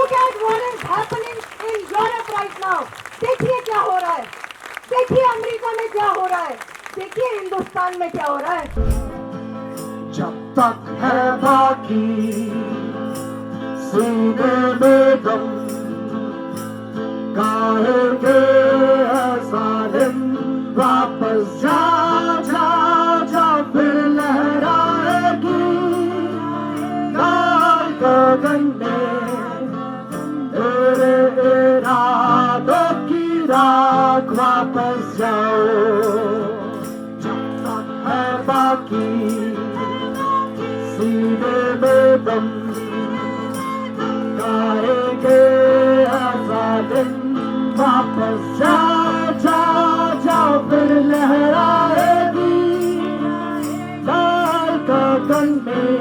Look at what is happening in Europe right now. देखिए क्या हो रहा है, देखिए अमेरिका में क्या हो रहा है, देखिए हिंदुस्तान में क्या हो रहा है। जब तक है बाकी सीने में दम, गाएंगे ऐसा दिन, वापस जा जा जा फिर लहराएगी लाल गगन में तेरे इरादों की राख, वापस जाओ जब तक है बाकी सीने में दम, गाएंगे ऐसा दिन, वापस जा जा जा फिर लहराएगी लाल गगन में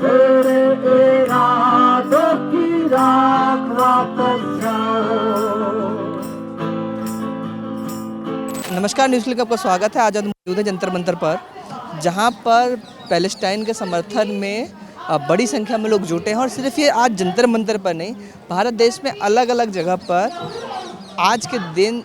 तेरे इरादों की राख, वापस जाओ। नमस्कार, न्यूज़ क्लिक आपका स्वागत है। आज हम मौजूद है जंतर मंतर पर, जहां पर पैलेस्टाइन के समर्थन में बड़ी संख्या में लोग जुटे हैं। और सिर्फ ये आज जंतर मंतर पर नहीं, भारत देश में अलग अलग जगह पर आज के दिन,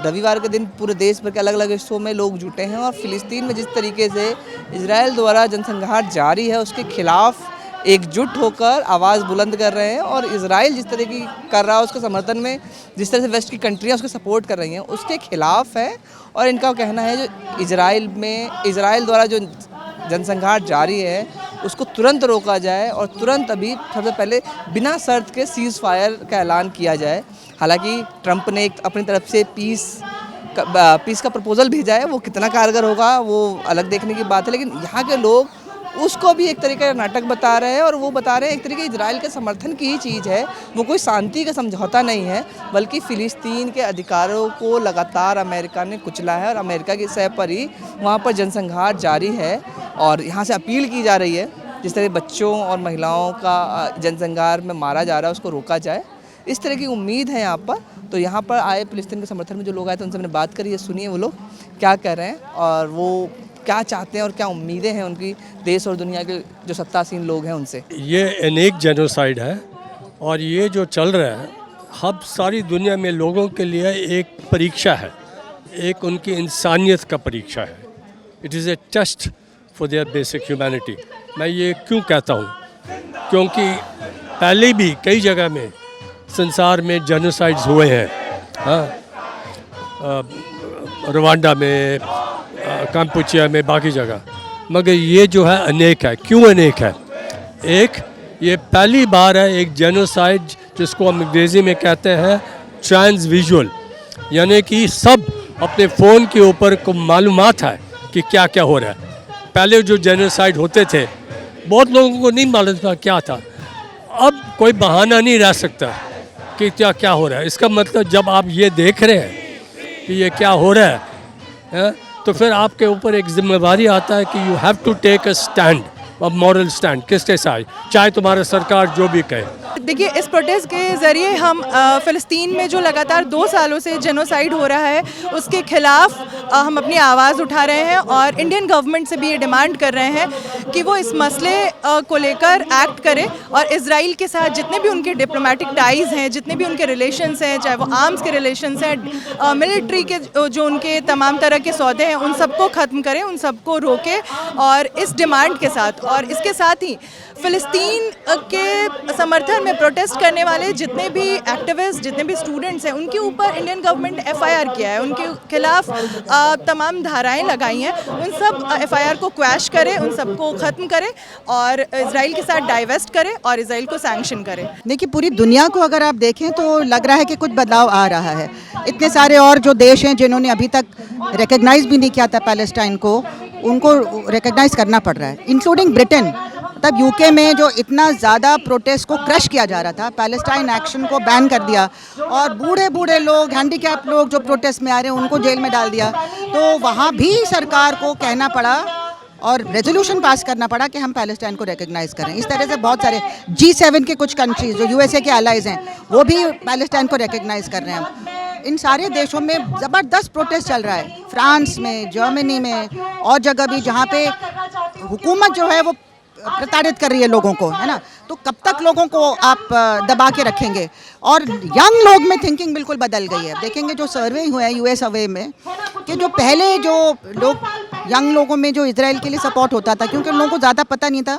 रविवार के दिन पूरे देश भर के अलग अलग हिस्सों में लोग जुटे हैं। और फ़िलिस्तीन में जिस तरीके से इजराइल द्वारा जनसंहार जारी है, उसके खिलाफ एकजुट होकर आवाज़ बुलंद कर रहे हैं। और इजराइल जिस तरह की कर रहा है, उसके समर्थन में जिस तरह से वेस्ट की कंट्रियाँ उसको सपोर्ट कर रही हैं, उसके खिलाफ है। और इनका कहना है जो इजराइल द्वारा जो जनसंहार जारी है उसको तुरंत रोका जाए और तुरंत अभी सबसे पहले बिना शर्त के सीज़ फायर का ऐलान किया जाए। हालांकि ट्रंप ने एक अपनी तरफ से पीस का प्रपोज़ल भेजा है, वो कितना कारगर होगा वो अलग देखने की बात है। लेकिन यहाँ के लोग उसको भी एक तरीके का नाटक बता रहे हैं और वो बता रहे हैं एक तरीके इजराइल के समर्थन की ही चीज़ है, वो कोई शांति का समझौता नहीं है, बल्कि फ़िलिस्तीन के अधिकारों को लगातार अमेरिका ने कुचला है और अमेरिका की सह पर ही वहाँ पर जनसंहार जारी है। और यहाँ से अपील की जा रही है जिस तरह बच्चों और महिलाओं का जनसंहार में मारा जा रहा है उसको रोका जाए, इस तरह की उम्मीद है यहाँ पर। तो यहाँ पर आए फ़िलिस्तीन के समर्थन में जो लोग आए थे उनसे मैंने बात करी है, सुनिए वो लोग क्या कह रहे हैं और वो क्या चाहते हैं और क्या उम्मीदें हैं उनकी देश और दुनिया के जो सत्तासीन लोग हैं उनसे। ये अनेक जेनोसाइड है और ये जो चल रहा है अब सारी दुनिया में लोगों के लिए एक परीक्षा है, एक उनकी इंसानियत का परीक्षा है। It is a test for their basic humanity. मैं ये क्यों कहता हूँ, क्योंकि पहले भी कई जगह में संसार में जेनोसाइड्स हुए हैं। हाँ, रवांडा में, काम्पुचिया में, बाकी जगह, मगर ये जो है अनेक है। क्यों अनेक है? एक, ये पहली बार है एक जेनोसाइड जिसको हम अंग्रेज़ी में कहते हैं ट्रांस विजुअल, यानी कि सब अपने फ़ोन के ऊपर को मालूमात है कि क्या क्या हो रहा है। पहले जो जेनोसाइड होते थे बहुत लोगों को नहीं मालूम था क्या था। अब कोई बहाना नहीं रह सकता कि क्या क्या हो रहा है। इसका मतलब जब आप ये देख रहे हैं कि ये क्या हो रहा है, तो फिर आपके ऊपर एक जिम्मेदारी आता है कि you have to take a stand, a moral stand, किसके साथ, चाहे तुम्हारा सरकार जो भी कहे। देखिए, इस प्रोटेस्ट के ज़रिए हम फ़िलिस्तीन में जो लगातार 2 सालों से जेनोसाइड हो रहा है उसके खिलाफ हम अपनी आवाज़ उठा रहे हैं और इंडियन गवर्नमेंट से भी ये डिमांड कर रहे हैं कि वो इस मसले को लेकर एक्ट करे और इजराइल के साथ जितने भी उनके डिप्लोमेटिक टाइज़ हैं, जितने भी उनके रिलेशंस हैं, चाहे वो आर्म्स के रिलेशंस हैं, मिलिट्री के जो उनके तमाम तरह के सौदे हैं, उन सबको ख़त्म करें, उन सबको रोके। और इस डिमांड के साथ और इसके साथ ही फ़िलिस्तीन के समर्थन में प्रोटेस्ट करने वाले जितने भी एक्टिविस्ट, जितने भी स्टूडेंट्स हैं, उनके ऊपर इंडियन गवर्नमेंट FIR किया है, उनके खिलाफ तमाम धाराएं लगाई हैं। उन सब FIR को क्वैश करें, उन सबको ख़त्म करें और इजराइल के साथ डाइवेस्ट करें और इजराइल को सैंक्शन करें। देखिए, पूरी दुनिया को अगर आप देखें तो लग रहा है कि कुछ बदलाव आ रहा है। इतने सारे और जो देश हैं जिन्होंने अभी तक रिकग्नाइज़ भी नहीं किया था पैलेस्टाइन को, उनको रिकग्नाइज़ करना पड़ रहा है, इंक्लूडिंग ब्रिटेन। तब यूके में जो इतना ज़्यादा प्रोटेस्ट को क्रश किया जा रहा था, पैलेस्टाइन एक्शन को बैन कर दिया और बूढ़े बूढ़े लोग, हैंडीकैप लोग जो प्रोटेस्ट में आ रहे हैं उनको जेल में डाल दिया। तो वहाँ भी सरकार को कहना पड़ा और रेजोल्यूशन पास करना पड़ा कि हम पैलेस्टाइन को रिकग्नाइज़ करें। इस तरह से बहुत सारे G7 के कुछ कंट्रीज़ जो USA के एलाइज़ हैं वो भी पैलेस्टाइन को रिकग्नाइज़ कर रहे हैं। इन सारे देशों में ज़बरदस्त प्रोटेस्ट चल रहा है, फ्रांस में, जर्मनी में और जगह भी, जहाँ पे हुकूमत जो है वो प्रताड़ित कर रही है लोगों को, है ना। तो कब तक लोगों को आप दबा के रखेंगे। और यंग लोग में थिंकिंग बिल्कुल बदल गई है। देखेंगे जो सर्वे हुए हैं यूएस सर्वे में कि जो पहले जो लोग यंग लोगों में जो इजराइल के लिए सपोर्ट होता था, क्योंकि उन लोगों को ज़्यादा पता नहीं था,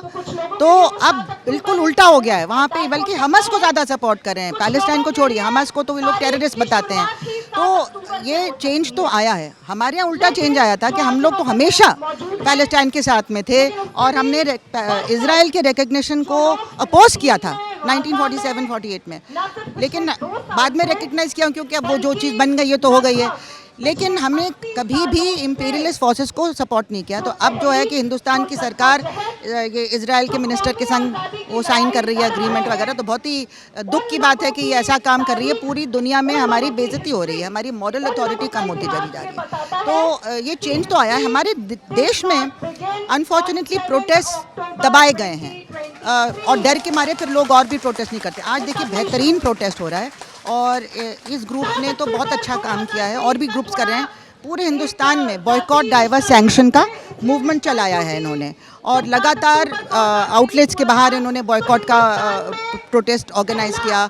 तो अब बिल्कुल उल्टा हो गया है वहाँ पे, बल्कि हमास को ज़्यादा सपोर्ट कर रहे हैं। पैलेस्टाइन को छोड़िए, हमास को तो वे लोग टेररिस्ट बताते हैं। तो ये चेंज तो आया है। हमारे यहाँ उल्टा चेंज आया था कि हम लोग तो हमेशा पैलेस्टाइन के साथ में थे और हमने इजराइल के रिकग्निशन को अपोज किया था 1947-48 में, लेकिन बाद में रिकग्नाइज़ किया क्योंकि अब वो जो चीज़ बन गई है तो हो गई है। लेकिन हमने कभी भी इम्पीरियलिस्ट फोर्सेस को सपोर्ट नहीं किया। तो अब जो है कि हिंदुस्तान की सरकार ये इजराइल के मिनिस्टर के संग वो साइन कर रही है एग्रीमेंट वगैरह, तो बहुत ही दुख की बात है कि ये ऐसा काम कर रही है। पूरी दुनिया में हमारी बेइज्जती हो रही है, हमारी मॉरल अथॉरिटी कम होती चली जा रही है। तो ये चेंज तो आया है। हमारे देश में अनफॉर्चुनेटली प्रोटेस्ट दबाए गए हैं और डर के मारे फिर लोग और भी प्रोटेस्ट नहीं करते। आज देखिए बेहतरीन प्रोटेस्ट हो रहा है और इस ग्रुप ने तो बहुत अच्छा काम किया है और भी ग्रुप्स कर रहे हैं। पूरे हिंदुस्तान में बॉयकॉट डाइवर्स सैंक्शन का मूवमेंट चलाया है इन्होंने और लगातार आउटलेट्स के बाहर इन्होंने बॉयकॉट का प्रोटेस्ट ऑर्गेनाइज किया।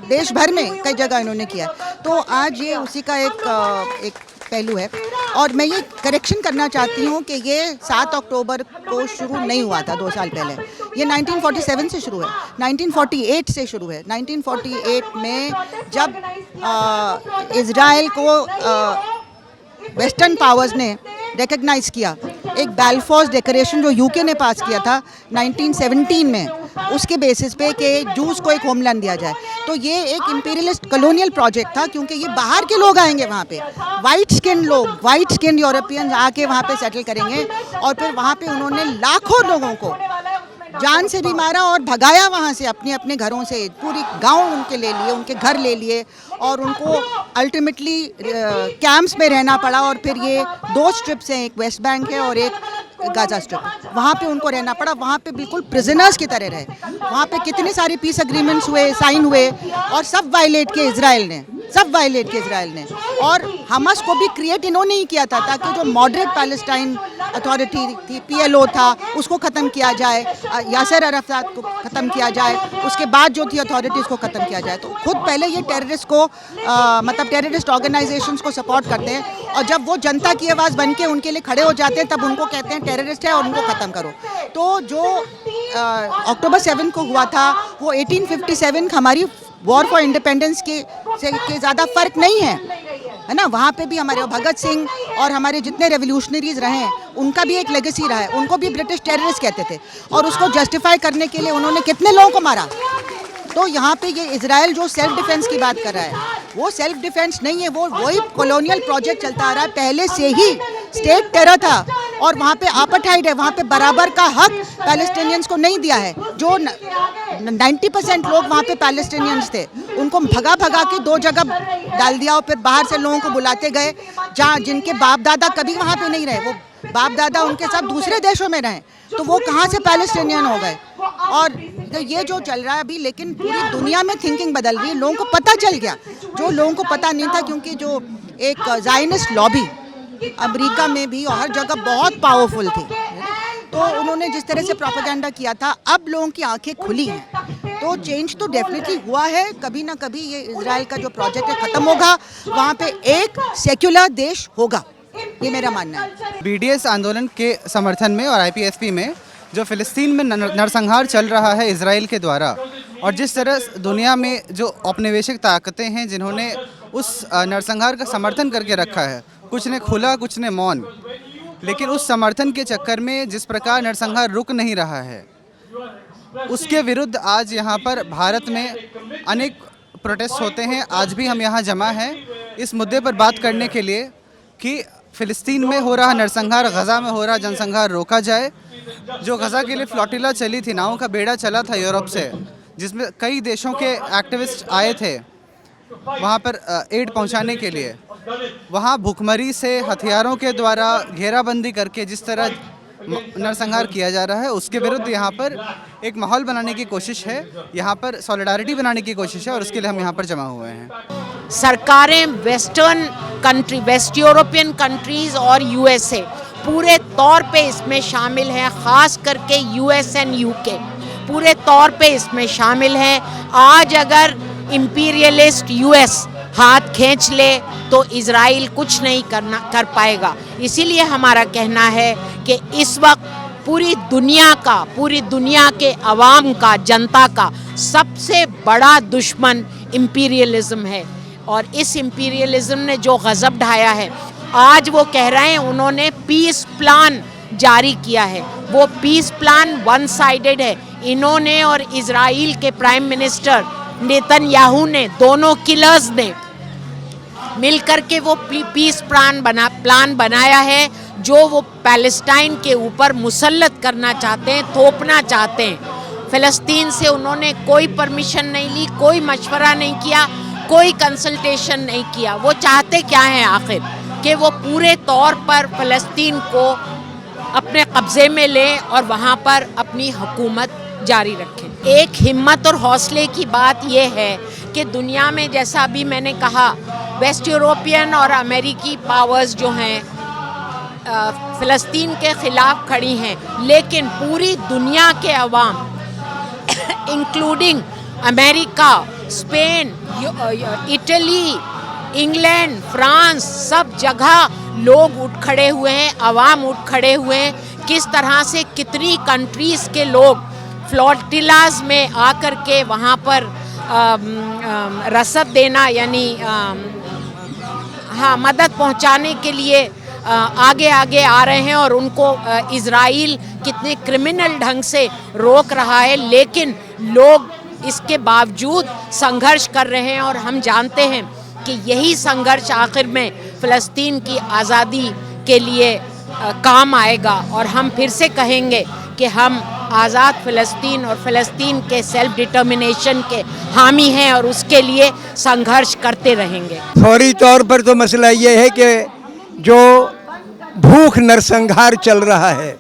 देश भर में कई जगह इन्होंने किया। तो आज ये उसी का एक पहलू है। और मैं ये करेक्शन करना चाहती हूँ कि ये 7 अक्टूबर को शुरू नहीं हुआ था 2 साल पहले, ये 1947 से शुरू है, 1948 से शुरू है। 1948 में जब इजराइल को वेस्टर्न पावर्स ने रिकग्नाइज़ किया, एक बैलफोर्स डिक्लेरेशन जो यूके ने पास किया था 1917 में, उसके बेसिस पे कि जूस को एक होमलैंड दिया जाए। तो ये एक इंपीरियलिस्ट कॉलोनियल प्रोजेक्ट था, क्योंकि ये बाहर के लोग आएंगे वहाँ पे, वाइट स्किन लोग, वाइट स्किन यूरोपियंस आके वहाँ पे सेटल करेंगे और फिर वहाँ पे उन्होंने लाखों लोगों को जान से भी मारा और भगाया वहाँ से अपने अपने घरों से। पूरी गांव उनके ले लिए, उनके घर ले लिए और उनको अल्टीमेटली कैंप्स में रहना पड़ा। और फिर ये 2 स्ट्रिप्स हैं, एक वेस्ट बैंक है और एक गाजा स्ट्रिप, वहाँ पे उनको रहना पड़ा। वहाँ पे बिल्कुल प्रिजनर्स की तरह रहे। वहाँ पे कितने सारे पीस एग्रीमेंट्स हुए, साइन हुए और सब वायलेट किए इजराइल ने, सब वायलेट किए इजराइल ने। और हमास को भी क्रिएट इन्होंने ही किया था ताकि जो मॉडरेट पैलेस्टाइन अथॉरिटी थी, PLO था, उसको ख़त्म किया जाए, यासर अराफात को ख़त्म किया जाए, उसके बाद जो थी अथॉरिटीज़ को ख़त्म किया जाए। तो खुद पहले ये टेररिस्ट को मतलब टेररिस्ट ऑर्गेनाइजेशंस को सपोर्ट करते हैं और जब वो जनता की आवाज़ बन के उनके लिए खड़े हो जाते हैं तब उनको कहते हैं टेररिस्ट है और उनको ख़त्म करो। तो जो अक्टूबर 7 को हुआ था वो 1857 हमारी वॉर फॉर इंडिपेंडेंस के ज़्यादा फ़र्क नहीं है ना। वहाँ पे भी हमारे भगत सिंह और हमारे जितने रेवोल्यूशनरीज रहे हैं उनका भी एक लेगेसी रहा है। उनको भी ब्रिटिश टेररिस्ट कहते थे और उसको जस्टिफाई करने के लिए उन्होंने कितने लोगों को मारा। तो यहाँ पे ये इजराइल जो सेल्फ डिफेंस की बात कर रहा है, वो सेल्फ डिफेंस नहीं है, वो वही कॉलोनियल प्रोजेक्ट चलता आ रहा है। पहले से ही स्टेट टेरर था और वहाँ पे अपार्थाइड है, वहाँ पे बराबर का हक पैलेस्टीनियंस को नहीं दिया है। जो 90% लोग वहाँ पे पैलेस्टीनियंस थे, उनको भगा भगा के 2 जगह डाल दिया और फिर बाहर से लोगों को बुलाते गए जहाँ जिनके बाप दादा कभी वहाँ पे नहीं रहे, वो बाप दादा उनके साथ दूसरे देशों में रहे, तो वो कहाँ से पैलेस्टीनियन हो गए। और तो ये जो चल रहा है अभी, लेकिन पूरी दुनिया में थिंकिंग बदल रही है। लोगों को पता चल गया जो लोगों को पता नहीं था, क्योंकि जो एक ज़ायनिस्ट लॉबी अमेरिका में भी और हर जगह बहुत पावरफुल थी, तो उन्होंने जिस तरह से प्रोपेगेंडा किया था, अब लोगों की आंखें खुली हैं। तो चेंज तो डेफिनेटली हुआ है। कभी ना कभी ये इजराइल का जो प्रोजेक्ट है ख़त्म होगा, वहाँ पे एक सेक्युलर देश होगा, ये मेरा मानना है। BDS आंदोलन के समर्थन में और IPSP में जो फ़िलिस्तीन में नरसंहार चल रहा है इजराइल के द्वारा, और जिस तरह दुनिया में जो औपनिवेशिक ताकतें हैं जिन्होंने उस नरसंहार का समर्थन करके रखा है, कुछ ने खुला कुछ ने मौन, लेकिन उस समर्थन के चक्कर में जिस प्रकार नरसंहार रुक नहीं रहा है, उसके विरुद्ध आज यहाँ पर भारत में अनेक प्रोटेस्ट होते हैं। आज भी हम यहाँ जमा हैं इस मुद्दे पर बात करने के लिए कि फ़िलिस्तीन में हो रहा नरसंहार, गज़ा में हो रहा जनसंहार रोका जाए। जो गज़ा के लिए फ्लोटिला चली थी, नावों का बेड़ा चला था यूरोप से, जिसमें कई देशों के एक्टिविस्ट आए थे वहाँ पर एड पहुँचाने के लिए, वहाँ भूखमरी से हथियारों के द्वारा घेराबंदी करके जिस तरह नरसंहार किया जा रहा है, उसके विरुद्ध यहाँ पर एक माहौल बनाने की कोशिश है, यहाँ पर सॉलिडारिटी बनाने की कोशिश है और उसके लिए हम यहाँ पर जमा हुए हैं। सरकारें western country, waste European countries और USA पूरे तौर पे इसमें शामिल हैं, ख़ास करके यूएस एंड यूके पूरे तौर पे इसमें शामिल हैं। आज अगर इम्पीरियलिस्ट यूएस हाथ खींच ले तो इज़राइल कुछ नहीं कर पाएगा। इसीलिए हमारा कहना है कि इस वक्त पूरी दुनिया के अवाम का, जनता का सबसे बड़ा दुश्मन इम्पीरियलिज्म है। और इस इम्पीरियलिज्म ने जो गज़ब ढाया है, आज वो कह रहे हैं, उन्होंने पीस प्लान जारी किया है। वो पीस प्लान वन साइडेड है। इन्होंने और इज़राइल के प्राइम मिनिस्टर नेतन्याहू ने, दोनों किलर्स ने मिलकर के वो पीस प्लान बनाया है, जो वो पैलेस्टाइन के ऊपर मुसल्लत करना चाहते हैं, थोपना चाहते हैं। फ़लस्तीन से उन्होंने कोई परमिशन नहीं ली, कोई मशवरा नहीं किया, कोई कंसल्टेशन नहीं किया। वो चाहते क्या हैं आखिर? कि वो पूरे तौर पर फ़लस्तीन को अपने कब्ज़े में लें और वहाँ पर अपनी हुकूमत जारी रखें। एक हिम्मत और हौसले की बात ये है कि दुनिया में, जैसा अभी मैंने कहा, वेस्ट यूरोपियन और अमेरिकी पावर्स जो हैं फ़लस्तीन के ख़िलाफ़ खड़ी हैं, लेकिन पूरी दुनिया के अवाम including America, Spain, Italy, England, France, सब जगह लोग उठ खड़े हुए हैं, अवाम उठ खड़े हुए हैं। किस तरह से कितनी कंट्रीज़ के लोग फ्लोटिलाज में आकर के वहाँ पर रसद देना, यानी मदद पहुँचाने के लिए आगे आगे आ रहे हैं, और उनको इज़राइल कितने क्रिमिनल ढंग से रोक रहा है, लेकिन लोग इसके बावजूद संघर्ष कर रहे हैं। और हम जानते हैं कि यही संघर्ष आखिर में फ़लस्तीन की आज़ादी के लिए काम आएगा। और हम फिर से कहेंगे कि हम आज़ाद फ़लस्तीन और फ़लस्तीन के सेल्फ डिटर्मिनेशन के हामी हैं और उसके लिए संघर्ष करते रहेंगे। फौरी तौर पर तो मसला ये है कि जो भूख नरसंहार चल रहा है,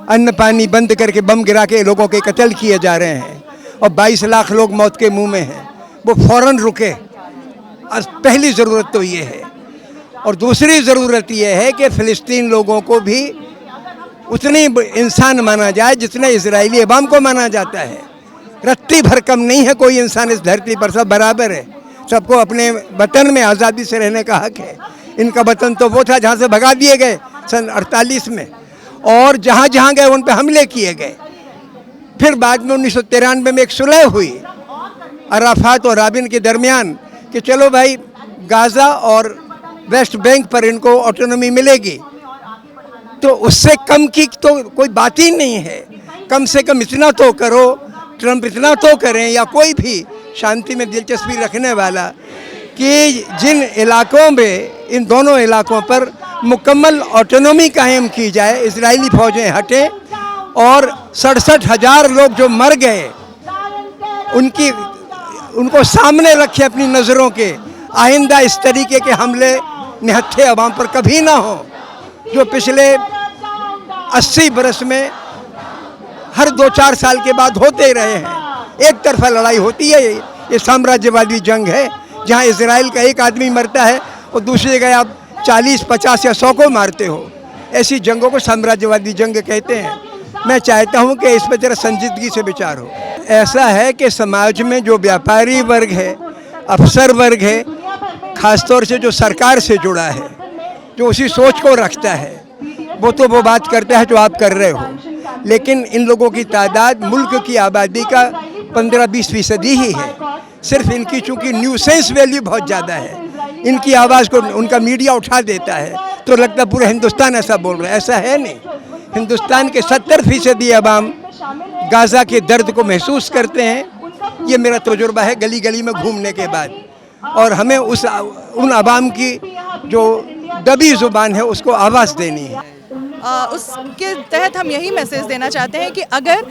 अन्न पानी बंद करके बम गिरा के लोगों के कत्ल किए जा रहे हैं और 22 लाख लोग मौत के मुंह में हैं, वो फ़ौरन रुके। पहली ज़रूरत तो ये है। और दूसरी ज़रूरत ये है कि फ़लस्तीन लोगों को भी उतनी इंसान माना जाए जितने इजरायली अवाम को माना जाता है। रत्ती भर कम नहीं है कोई इंसान इस धरती पर, सब बराबर है। सबको अपने वतन में आज़ादी से रहने का हक है। इनका वतन तो वो था जहाँ से भगा दिए गए सन 48 में, और जहाँ जहाँ गए उन पर हमले किए गए। फिर बाद में 1993 में एक सुलह हुई अराफात और राबिन के दरमियान कि चलो भाई गाज़ा और वेस्ट बैंक पर इनको ऑटोनॉमी मिलेगी। तो उससे कम की तो कोई बात ही नहीं है। कम से कम इतना तो करो, ट्रंप इतना तो करें, या कोई भी शांति में दिलचस्पी रखने वाला, कि जिन इलाकों में, इन दोनों इलाकों पर मुकम्मल ऑटोनॉमी कायम की जाए, इजरायली फ़ौजें हटें, और 67,000 लोग जो मर गए उनको सामने रखें अपनी नज़रों के। आइंदा इस तरीके के हमले निहत्थे अवाम पर कभी ना हो, जो पिछले 80 बरस में हर 2-4 साल के बाद होते रहे हैं। एक तरफा लड़ाई होती है, ये साम्राज्यवादी जंग है, जहाँ इजराइल का एक आदमी मरता है और दूसरी जगह आप 40, 50 या 100 को मारते हो। ऐसी जंगों को साम्राज्यवादी जंग कहते हैं। मैं चाहता हूँ कि इस पर जरा संजीदगी से विचार हो। ऐसा है कि समाज में जो व्यापारी वर्ग है, अफसर वर्ग है, ख़ासतौर से जो सरकार से जुड़ा है, जो उसी सोच को रखता है, वो तो वो बात करता है जो आप कर रहे हो। लेकिन इन लोगों की तादाद मुल्क की आबादी का 15-20% ही है। सिर्फ इनकी चूँकि न्यूसेंस वैल्यू बहुत ज़्यादा है, इनकी आवाज़ को उनका मीडिया उठा देता है, तो लगता है पूरा हिंदुस्तान ऐसा बोल रहा है। ऐसा है नहीं। हिंदुस्तान के 70% अवाम गाज़ा के दर्द को महसूस करते हैं। ये मेरा तजुर्बा है गली गली में घूमने के बाद। और हमें उन अवाम की जो दबी ज़ुबान है उसको आवाज़ देनी है। उसके तहत हम यही मैसेज देना चाहते हैं कि अगर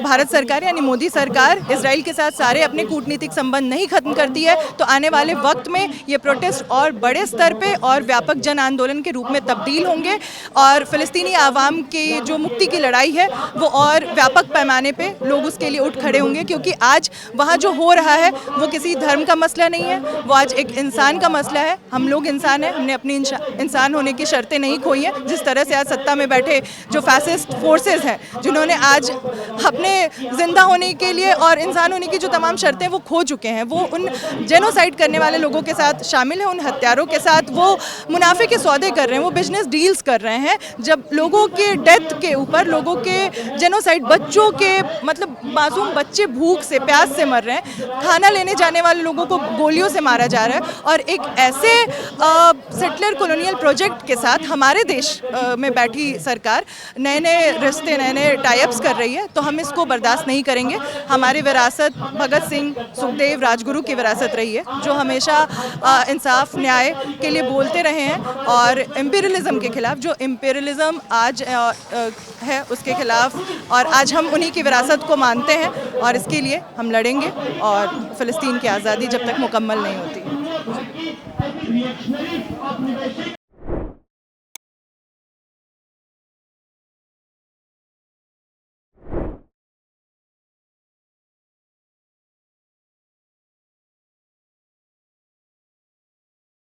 भारत सरकार यानी मोदी सरकार इजराइल के साथ सारे अपने कूटनीतिक संबंध नहीं खत्म करती है, तो आने वाले वक्त में ये प्रोटेस्ट और बड़े स्तर पे और व्यापक जन आंदोलन के रूप में तब्दील होंगे, और फ़लस्तीनी आवाम की जो मुक्ति की लड़ाई है वो और व्यापक पैमाने पे लोग उसके लिए उठ खड़े होंगे। क्योंकि आज वहाँ जो हो रहा है वो किसी धर्म का मसला नहीं है, वो आज एक इंसान का मसला है। हम लोग इंसान हैं, हमने अपनी इंसान होने की शर्तें नहीं खोई हैं। जिस तरह से आज सत्ता में बैठे जो फैसिस्ट फोर्सेस हैं, जिन्होंने आज अपने ज़िंदा होने के लिए और इंसान होने की जो तमाम शर्तें वो खो चुके हैं, वो उन जेनोसाइड करने वाले लोगों के साथ शामिल हैं, उन हत्यारों के साथ वो मुनाफे के सौदे कर रहे हैं, वो बिजनेस डील्स कर रहे हैं। जब लोगों के डेथ के ऊपर, लोगों के जेनोसाइड, बच्चों के मतलब मासूम बच्चे भूख से, प्यास से मर रहे हैं, खाना लेने जाने वाले लोगों को गोलियों से मारा जा रहा है, और एक ऐसे सेटलर कॉलोनियल प्रोजेक्ट के साथ हमारे देश में बैठी सरकार नए नए रिश्ते, नए नए टाइप्स कर रही है, तो हम इसको बर्दाश्त नहीं करेंगे। हमारी विरासत भगत सिंह, सुखदेव, राजगुरु की विरासत रही है, जो हमेशा इंसाफ, न्याय के लिए बोलते रहे हैं, और इम्पीरियलिज्म के खिलाफ, जो इम्पीरियलिज्म आज है उसके खिलाफ, और आज हम उन्हीं की विरासत को मानते हैं, और इसके लिए हम लड़ेंगे, और फ़िलिस्तीन की आज़ादी जब तक मुकम्मल नहीं होती।